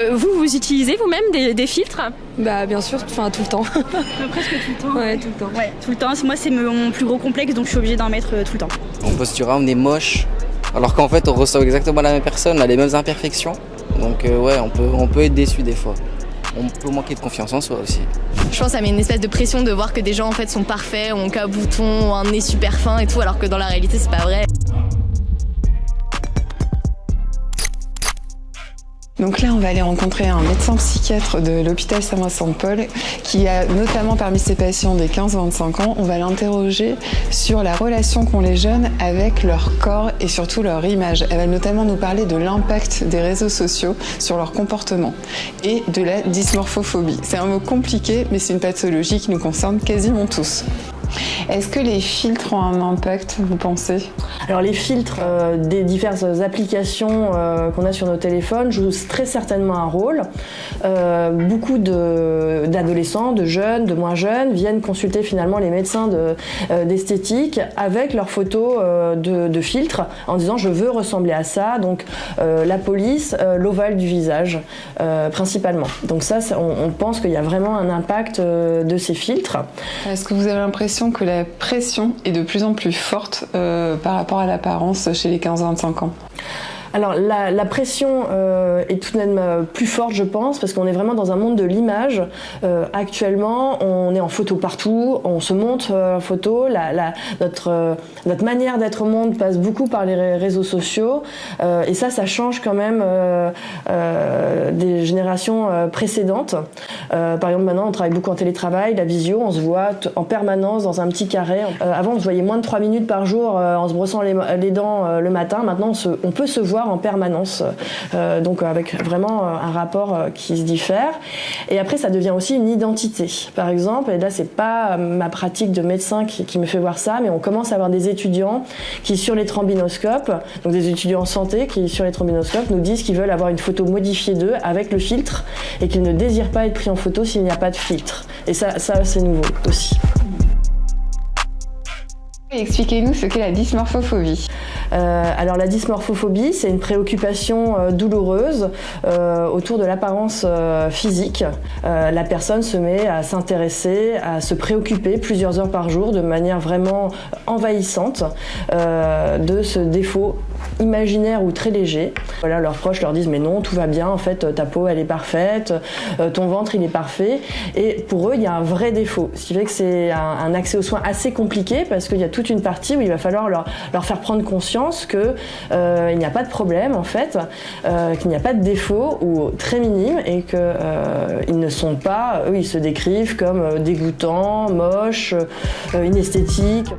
Vous utilisez vous-même des filtres? Bah bien sûr, enfin tout le temps. Presque tout le temps. Ouais, tout le temps. Ouais, tout le temps. Moi, c'est mon plus gros complexe, donc je suis obligée d'en mettre tout le temps. On postera, on est moche, alors qu'en fait on ressent exactement la même personne, on a les mêmes imperfections. Donc ouais, on peut être déçu des fois. On peut manquer de confiance en soi aussi. Je pense que ça met une espèce de pression de voir que des gens en fait sont parfaits, ont qu'un bouton, ont un nez super fin et tout, alors que dans la réalité c'est pas vrai. Donc là, on va aller rencontrer un médecin psychiatre de l'hôpital Saint-Vincent-de-Paul qui a notamment parmi ses patients des 15-25 ans. On va l'interroger sur la relation qu'ont les jeunes avec leur corps et surtout leur image. Elle va notamment nous parler de l'impact des réseaux sociaux sur leur comportement et de la dysmorphophobie. C'est un mot compliqué, mais c'est une pathologie qui nous concerne quasiment tous. Est-ce que les filtres ont un impact, vous pensez ? Alors les filtres des diverses applications qu'on a sur nos téléphones jouent très certainement un rôle. Beaucoup d'adolescents, de jeunes, de moins jeunes viennent consulter finalement les médecins d'esthétique avec leurs photos de filtres en disant je veux ressembler à ça, donc la police, l'ovale du visage principalement. Donc ça on pense qu'il y a vraiment un impact de ces filtres. Est-ce que vous avez l'impression que la pression est de plus en plus forte par rapport à l'apparence chez les 15-25 ans ? Alors la pression est tout de même plus forte, je pense, parce qu'on est vraiment dans un monde de l'image. Actuellement, on est en photo partout, on se montre en photo. Notre manière d'être au monde passe beaucoup par les réseaux sociaux, et ça change quand même des générations précédentes. Par exemple, maintenant, on travaille beaucoup en télétravail, la visio, on se voit en permanence dans un petit carré. Avant, on se voyait moins de 3 minutes par jour en se brossant les dents le matin. Maintenant, on peut se voir en permanence, donc avec vraiment un rapport qui se diffère. Et après, ça devient aussi une identité. Par exemple, et là, c'est pas ma pratique de médecin qui me fait voir ça, mais on commence à avoir des étudiants qui, sur les trombinoscopes, donc des étudiants en santé qui, sur les trombinoscopes, nous disent qu'ils veulent avoir une photo modifiée d'eux avec le filtre et qu'ils ne désirent pas être pris en photo s'il n'y a pas de filtre. Et ça c'est nouveau aussi. Expliquez-nous ce qu'est la dysmorphophobie. Alors la dysmorphophobie, c'est une préoccupation douloureuse autour de l'apparence physique. La personne se met à s'intéresser, à se préoccuper plusieurs heures par jour de manière vraiment envahissante de ce défaut imaginaire ou très léger. Voilà, leurs proches leur disent mais non, tout va bien, en fait ta peau elle est parfaite, ton ventre il est parfait, et pour eux il y a un vrai défaut, ce qui fait que c'est un accès aux soins assez compliqué parce qu'il y a toute une partie où il va falloir leur faire prendre conscience que il n'y a pas de problème en fait, qu'il n'y a pas de défaut ou très minime, et que ils ne sont pas, eux ils se décrivent comme dégoûtants, moches, inesthétiques.